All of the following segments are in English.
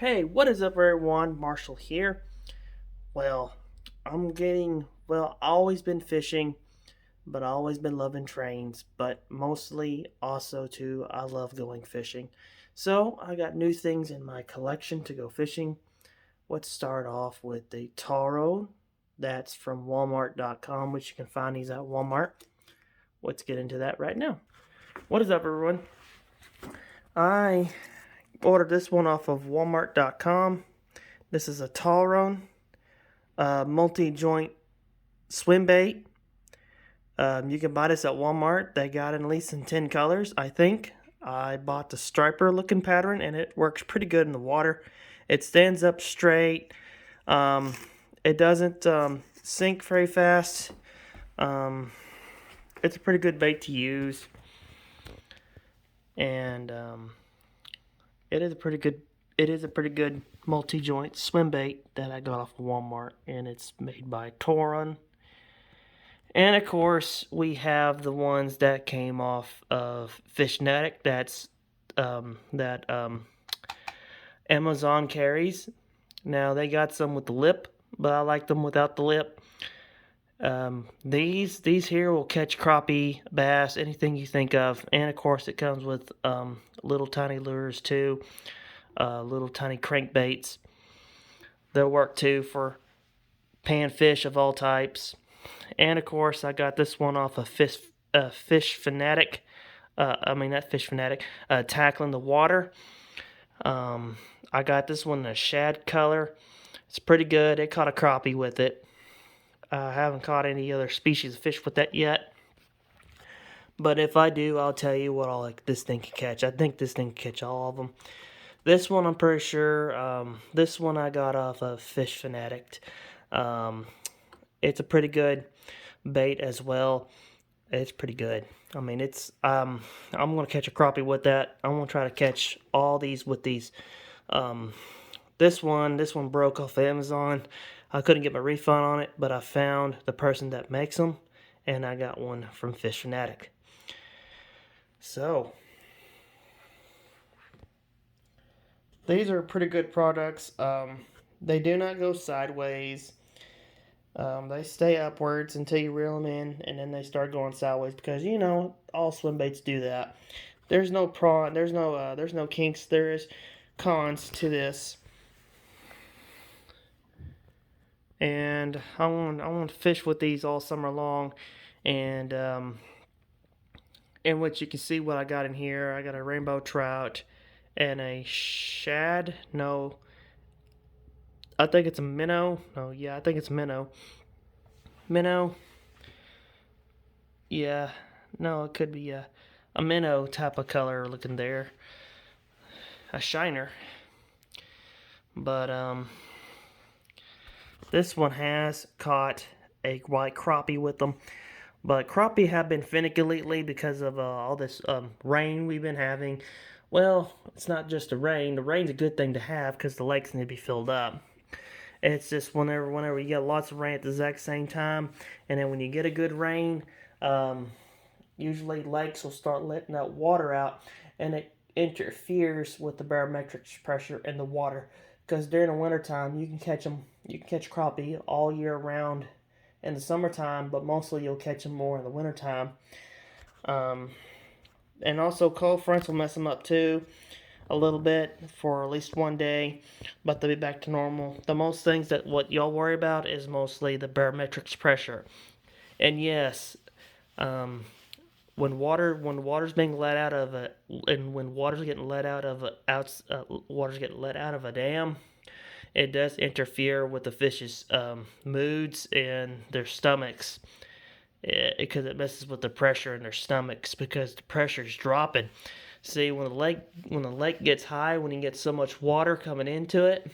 Hey, what is up, everyone? Marshall here. Well, I always been fishing, but I always been loving trains, but mostly also too, I love going fishing. So, I got new things in my collection to go fishing. Let's start off with the Taro. That's from Walmart.com, which you can find these at Walmart. Let's get into that right now. What is up, everyone? I ordered this one off of Walmart.com. This is a Taro multi-joint swim bait. You can buy this at Walmart. They got it at least in 10 colors, I think. I bought the striper looking pattern and it works pretty good in the water. It stands up straight. Um, it doesn't sink very fast. Um, it's a pretty good bait to use. And it is a pretty good multi-joint swim bait that I got off of Walmart, and it's made by Toron. And of course, we have the ones that came off of Fishnetic. That Amazon carries. Now they got some with the lip, but I like them without the lip. These here will catch crappie, bass, anything you think of, and of course it comes with little tiny lures too, little tiny crankbaits. They'll work too for panfish of all types. And of course, I got this one off of Fish Fanatic. Not Fish Fanatic. Tackling the Water. I got this one in a shad color. It's pretty good. It caught a crappie with it. I haven't caught any other species of fish with that yet. But if I do, I'll tell you what this thing can catch. I think this thing can catch all of them. This one, I'm pretty sure. This one I got off of Fish Fanatic. It's a pretty good bait as well. It's pretty good. I'm gonna catch a crappie with that. I'm gonna try to catch all these with these. This one broke off Amazon. I couldn't get my refund on it, but I found the person that makes them, and I got one from Fish Fanatic. So these are pretty good products. They do not go sideways. They stay upwards until you reel them in, and then they start going sideways because all swim baits do that. There's no there's no kinks. There is cons to this, and I want to fish with these all summer long, and in which you can see what I got in here. I got a rainbow trout and a shad. No, I think it's a minnow. No, yeah, I think it's minnow. Minnow. Yeah, no, it could be a minnow type of color looking there. A shiner. But this one has caught a white crappie with them. But crappie have been finicky lately because of all this rain we've been having. Well, it's not just the rain. The rain's a good thing to have because the lakes need to be filled up. It's just whenever you get lots of rain at the exact same time, and then when you get a good rain, usually lakes will start letting that water out, and it interferes with the barometric pressure in the water. Because during the wintertime, you can catch crappie all year round in the summertime, but mostly you'll catch them more in the wintertime. Um, and also cold fronts will mess them up too a little bit for at least one day, but they'll be back to normal. The most things that what y'all worry about is mostly the barometric pressure. And yes, um, when water's being let out of a and when water's getting let out of water's getting let out of a dam, it does interfere with the fish's moods and their stomachs because it messes with the pressure in their stomachs because the pressure's dropping. See, when the lake gets high, when you get so much water coming into it,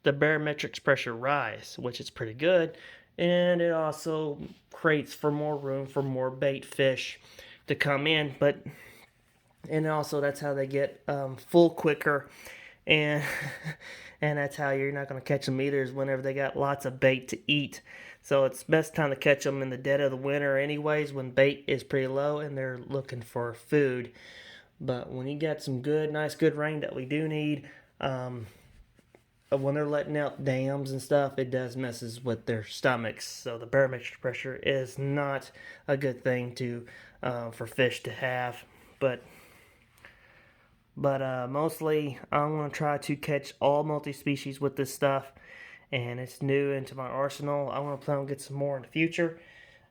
the barometric pressure rise, which is pretty good, and it also creates for more room for more bait fish to come in. And also that's how they get full quicker, and and that's how you're not going to catch them either is whenever they got lots of bait to eat. So it's best time to catch them in the dead of the winter, anyways, when bait is pretty low and they're looking for food. But when you got some good, nice, good rain that we do need, Um, when they're letting out dams and stuff, it does messes with their stomachs. So the barometric pressure is not a good thing to for fish to have. But mostly, I'm gonna try to catch all multi-species with this stuff, and it's new into my arsenal. I want to plan on get some more in the future.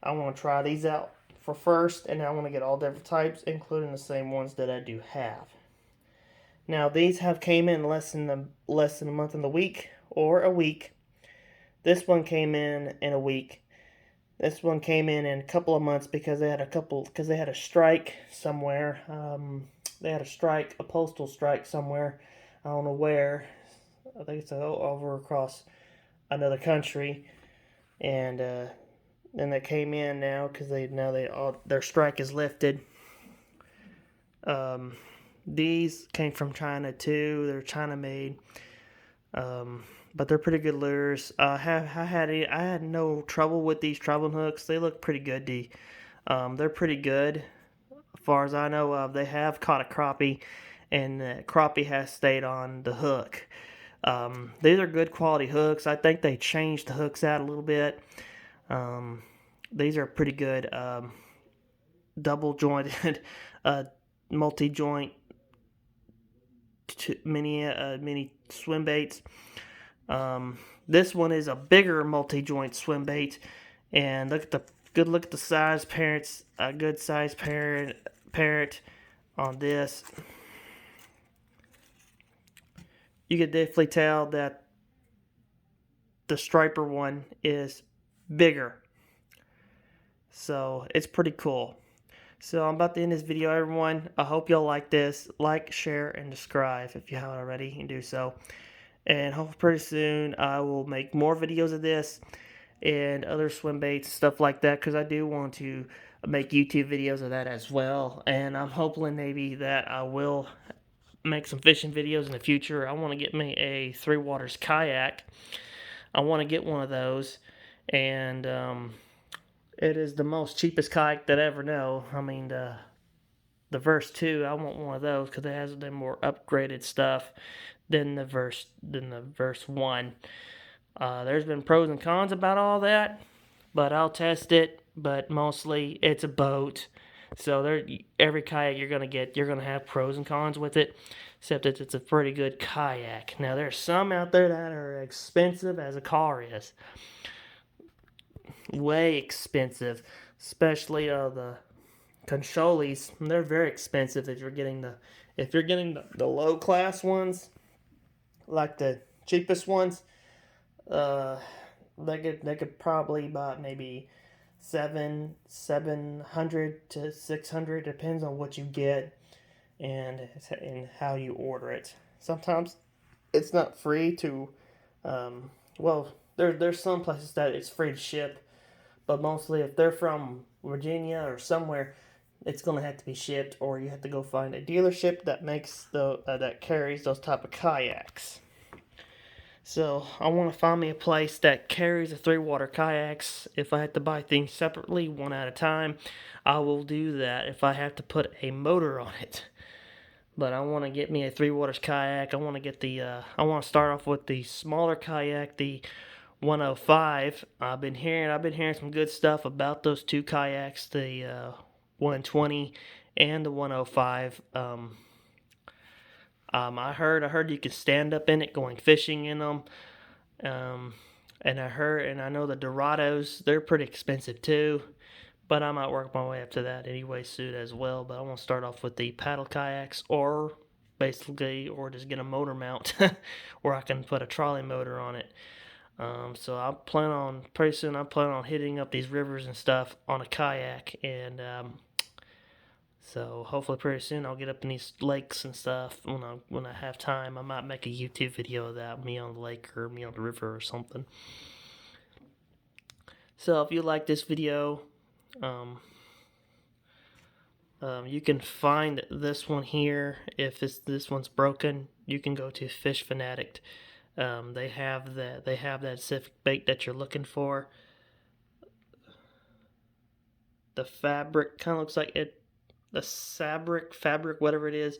I want to try these out for first, and I want to get all different types, including the same ones that I do have. Now these have came in less than a month in the week or a week. This one came in a week. This one came in a couple of months because they had a strike somewhere. They had a strike, a postal strike somewhere. I don't know where. I think it's over across another country, and then they came in now because they all their strike is lifted. Um, these came from China too. They're China made, but they're pretty good lures. I had no trouble with these traveling hooks. They look pretty good. They're pretty good. As far as I know of, they have caught a crappie, and the crappie has stayed on the hook. These are good quality hooks. I think they changed the hooks out a little bit. These are pretty good double jointed, multi joint mini swim baits. This one is a bigger multi joint swim bait, and look at the size parents. A good size parrot on this. You can definitely tell that the striper one is bigger. So it's pretty cool. So I'm about to end this video, everyone. I hope y'all like this. Like, share, and subscribe if you haven't already, and do so. And hopefully pretty soon I will make more videos of this and other swim baits, stuff like that, because I do want to make YouTube videos of that as well. And I'm hoping maybe that I will make some fishing videos in the future. I want to get me a Three Waters kayak. I want to get one of those, and it is the most cheapest kayak that I ever know. I mean, the Verse 2, I want one of those because it has the more upgraded stuff than the Verse 1. There's been pros and cons about all that, but I'll test it. But mostly, it's a boat, so every kayak you're gonna get, you're gonna have pros and cons with it. Except that it's a pretty good kayak. Now there's some out there that are expensive as a car is, way expensive, especially the Consholis. They're very expensive if you're getting the low class ones, like the cheapest ones. They could probably buy maybe 700 to 600, depends on what you get and how you order it. Sometimes it's not free to well, there's some places that it's free to ship, but mostly if they're from Virginia or somewhere, it's gonna have to be shipped, or you have to go find a dealership that makes that carries those type of kayaks. So I want to find me a place that carries the Three Water kayaks. If I have to buy things separately, one at a time, I will do that if I have to put a motor on it. But I want to get me a Three Waters kayak. I want to get I want to start off with the smaller kayak, the 105. I've been hearing some good stuff about those two kayaks, the 120 and the 105. I heard you can stand up in it going fishing in them. And I know the Dorados, they're pretty expensive too. But I might work my way up to that anyway soon as well. But I want to start off with the paddle kayaks, or just get a motor mount where I can put a trolley motor on it. So pretty soon I plan on hitting up these rivers and stuff on a kayak, and so hopefully pretty soon I'll get up in these lakes and stuff when I have time. I might make a YouTube video of that, me on the lake or me on the river or something. So if you like this video, you can find this one here. If this one's broken, you can go to Fish Fanatic. They have that specific bait that you're looking for. The fabric kind of looks like it, the fabric, whatever it is.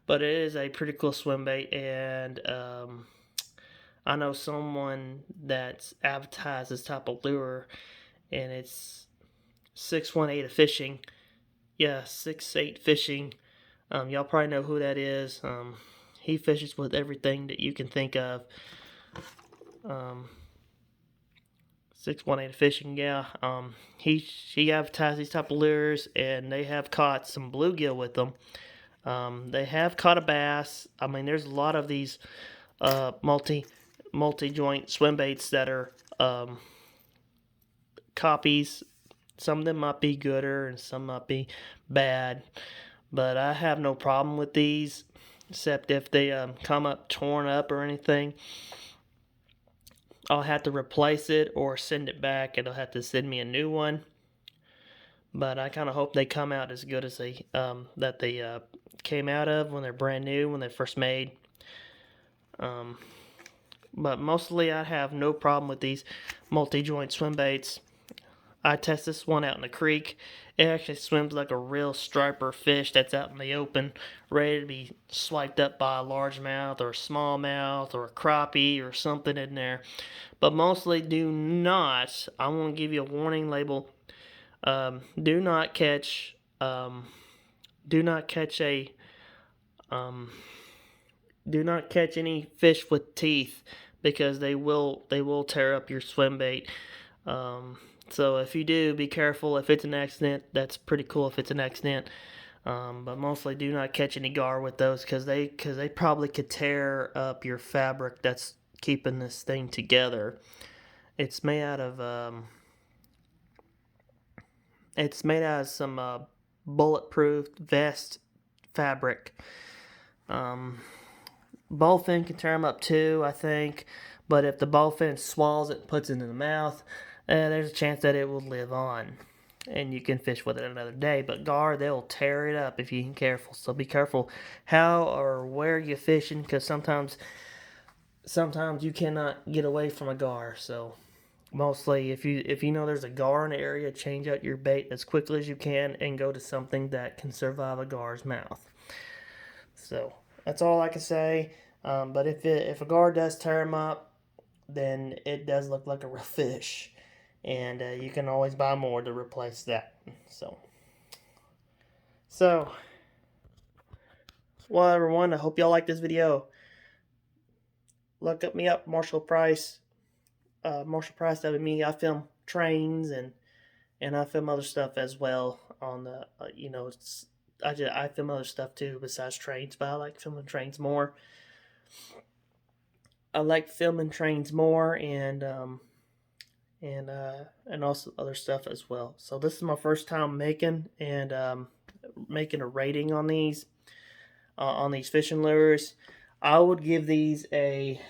but it is a pretty cool swim bait, and I know someone that's advertised this type of lure, and it's 618 Fishing. Yeah, 68 Fishing. Y'all probably know who that is. He fishes with everything that you can think of. 618 Fishing, yeah. He advertised these type of lures, and they have caught some bluegill with them. They have caught a bass. I mean, there's a lot of these multi joint swim baits that are copies. Some of them might be gooder, and some might be bad. But I have no problem with these, except if they come up torn up or anything. I'll have to replace it or send it back, and they'll have to send me a new one. But I kind of hope they come out as good as they came out of when they're brand new, when they're first made. But mostly I have no problem with these multi-joint swim baits. I test this one out in the creek. It actually swims like a real striper fish that's out in the open, ready to be swiped up by a largemouth or a smallmouth or a crappie or something in there. But mostly do not, I want to give you a warning label, do not catch a do not catch any fish with teeth, because they will tear up your swim bait. So if you do, be careful. If it's an accident, that's pretty cool if it's an accident. But mostly do not catch any gar with those, because they probably could tear up your fabric that's keeping this thing together. It's made out of some bulletproof vest fabric. Bowfin can tear them up too, I think. But if the bowfin swallows it and puts it in the mouth, there's a chance that it will live on, and you can fish with it another day. But gar, they'll tear it up if you ain't careful. So be careful how or where you're fishing, because sometimes you cannot get away from a gar. So mostly, if you know there's a gar in the area, change out your bait as quickly as you can and go to something that can survive a gar's mouth. So that's all I can say. But if a gar does tear them up, then it does look like a real fish, and you can always buy more to replace that. So, well, everyone, I hope y'all like this video. Look me up, Marshall Price. Marshall Price, that would be me. I film trains and I film other stuff as well on the I film other stuff too besides trains, but I like filming trains more. And also other stuff as well. So this is my first time making a rating on these fishing lures. I would give these a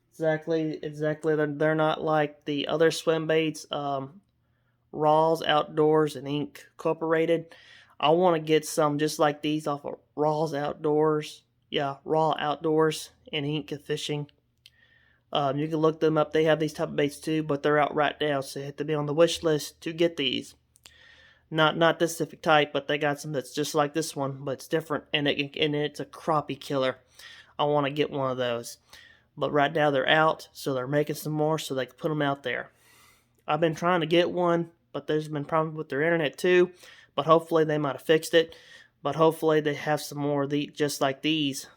exactly. They're not like the other swim baits. Rawls Outdoors and Inc. Incorporated. I want to get some just like these off of Rawls Outdoors. Yeah, Raw Outdoors and Inc. Fishing. You can look them up. They have these type of baits too, but they're out right now, so you have to be on the wish list to get these. Not this specific type, but they got some that's just like this one, but it's different, and it's a crappie killer. I want to get one of those, but right now they're out, so they're making some more so they can put them out there. I've been trying to get one, but there's been problems with their internet too. But hopefully they might have fixed it. But hopefully they have some more of these, just like these,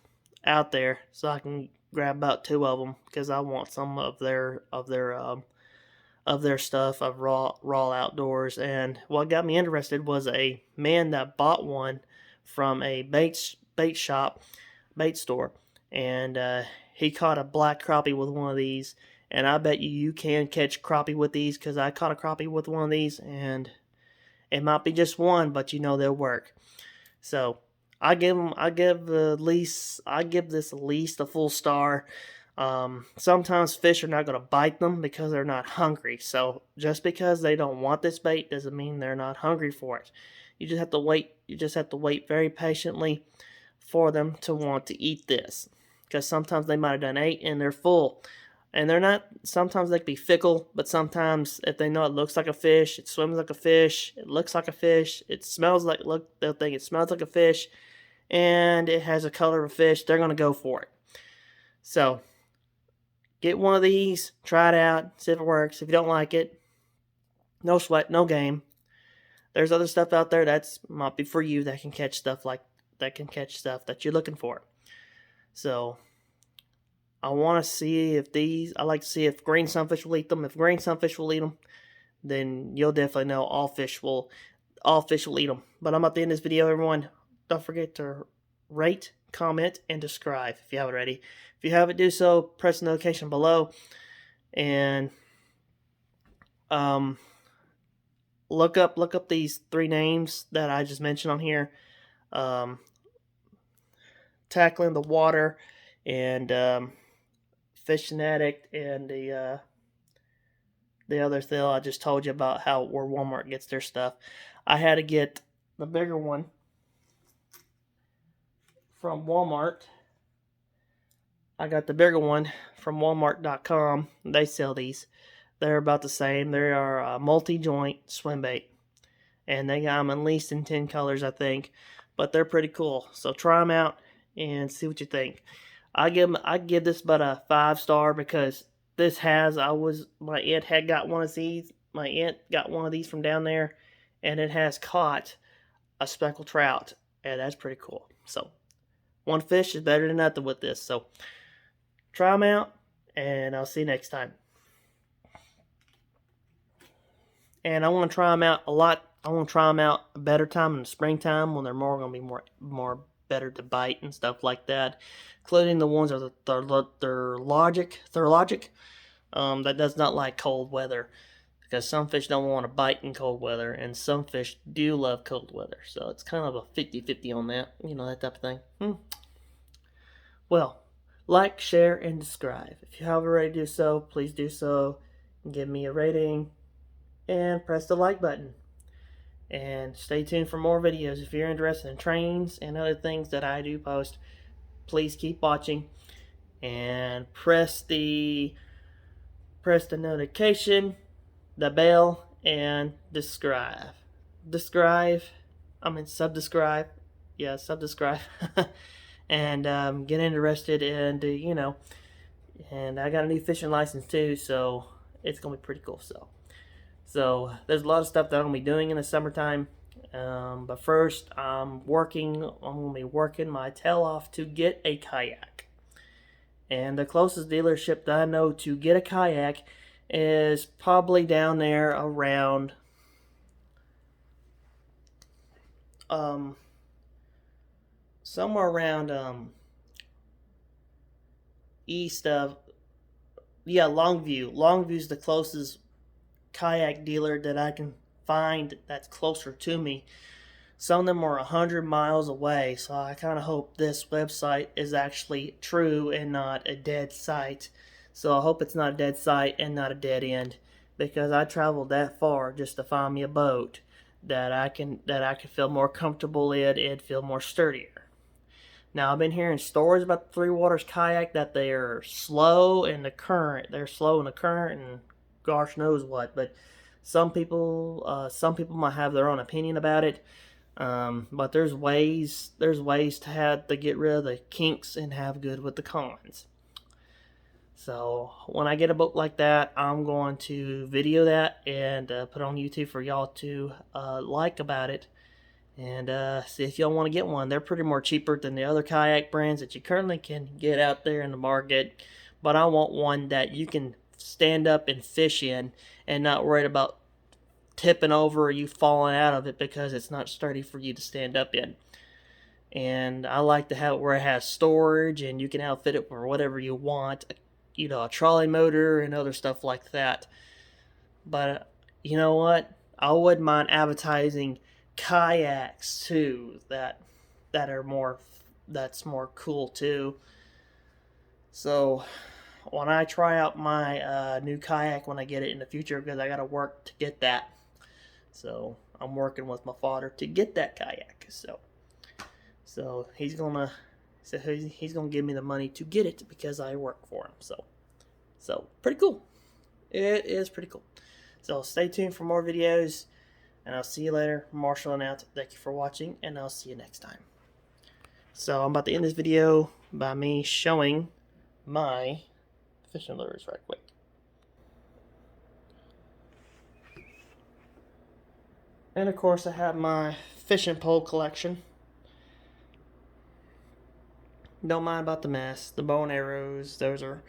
out there, so I can grab about 2 of them, because I want some of their stuff of Raw Outdoors. And what got me interested was a man that bought one from a bait store, and he caught a black crappie with one of these. And I bet you can catch crappie with these, because I caught a crappie with one of these, and it might be just one, but they'll work. So I give this at least a full star. Sometimes fish are not going to bite them because they're not hungry. So just because they don't want this bait doesn't mean they're not hungry for it. You just have to wait. You just have to wait very patiently for them to want to eat this, because sometimes they might have done 8 and they're full. And they're not, sometimes they can be fickle, but sometimes if they know it looks like a fish, it swims like a fish, it looks like a fish, it smells like, they'll think it smells like a fish, and it has a color of a fish, they're going to go for it. So get one of these, try it out, see if it works. If you don't like it, no sweat, no game. There's other stuff out there that's might be for you that can catch stuff that you're looking for. So I want to see if I like to see if green sunfish will eat them. If green sunfish will eat them, then you'll definitely know all fish will eat them. But I'm at the end of this video, everyone. Don't forget to rate, comment, and subscribe if you haven't already. If you haven't, do so. Press the notification below, and look up these 3 names that I just mentioned on here. Tackling the Water, and Fishing Addict, and the other thing I just told you about where Walmart gets their stuff. I had to get the bigger one from Walmart. I got the bigger one from Walmart.com. They sell these. They're about the same. They are a multi-joint swim bait, and they got them at least in 10 colors, I think. But they're pretty cool. So try them out and see what you think. I give this about a 5-star because this my aunt had got one of these. My aunt got one of these from down there, and it has caught a speckled trout, and that's pretty cool. So one fish is better than nothing with this. So try them out, and I'll see you next time. And I want to try them out a lot. I want to try them out a better time in the springtime when they're going to be more better to bite and stuff like that, including the ones that are thurlogic. That does not like cold weather, because some fish don't want to bite in cold weather, and some fish do love cold weather. So it's kind of a 50-50 on that, that type of thing. Well, like, share, and subscribe. If you haven't already do so, please do so. Give me a rating and press the like button. And stay tuned for more videos. If you're interested in trains and other things that I do post, please keep watching and press the notification, the bell, and subscribe. Subscribe. Yeah, subscribe. And get interested in and I got a new fishing license too, so it's gonna be pretty cool. So there's a lot of stuff that I'm going to be doing in the summertime. But first, I'm going to be working my tail off to get a kayak. And the closest dealership that I know to get a kayak is probably down there around somewhere around east of Longview. Longview's the closest kayak dealer that I can find that's closer to me. Some of them are 100 miles away, so I kind of hope this website is actually true and not a dead site. So I hope it's not a dead site and not a dead end, because I traveled that far just to find me a boat that I can feel more comfortable in and feel more sturdier. Now, I've been hearing stories about the Three Waters kayak that they're slow in the current. They're slow in the current and gosh knows what. But some people might have their own opinion about it. But there's ways to get rid of the kinks and have good with the cons. So when I get a boat like that, I'm going to video that and put it on YouTube for y'all to like about it. And see if y'all want to get one. They're pretty more cheaper than the other kayak brands that you currently can get out there in the market. But I want one that you can stand up and fish in and not worried about tipping over or you falling out of it because it's not sturdy for you to stand up in. And I like to have it where it has storage and you can outfit it for whatever you want. A trolley motor and other stuff like that. But you know what? I wouldn't mind advertising kayaks too that's more cool too. So when I try out my new kayak when I get it in the future, because I gotta work to get that, so I'm working with my father to get that kayak. So he's gonna give me the money to get it because I work for him. So pretty cool. It is pretty cool. So stay tuned for more videos. And I'll see you later. Marshall and out. Thank you for watching, and I'll see you next time. So I'm about to end this video by me showing my fishing lures right quick. And of course I have my fishing pole collection. Don't mind about the mess. The bow and arrows, those are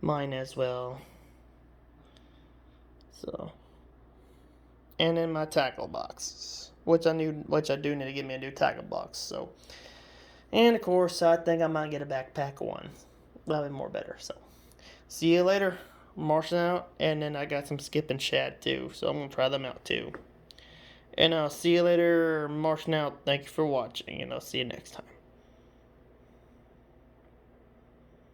mine as well. So, and then my tackle boxes, which I do need to get me a new tackle box. So, and of course I think I might get a backpack one. That'll be more better. So, see you later. Marching out, and then I got some skip and shad too. So I'm gonna try them out too. And I'll see you later. Marching out. Thank you for watching, and I'll see you next time.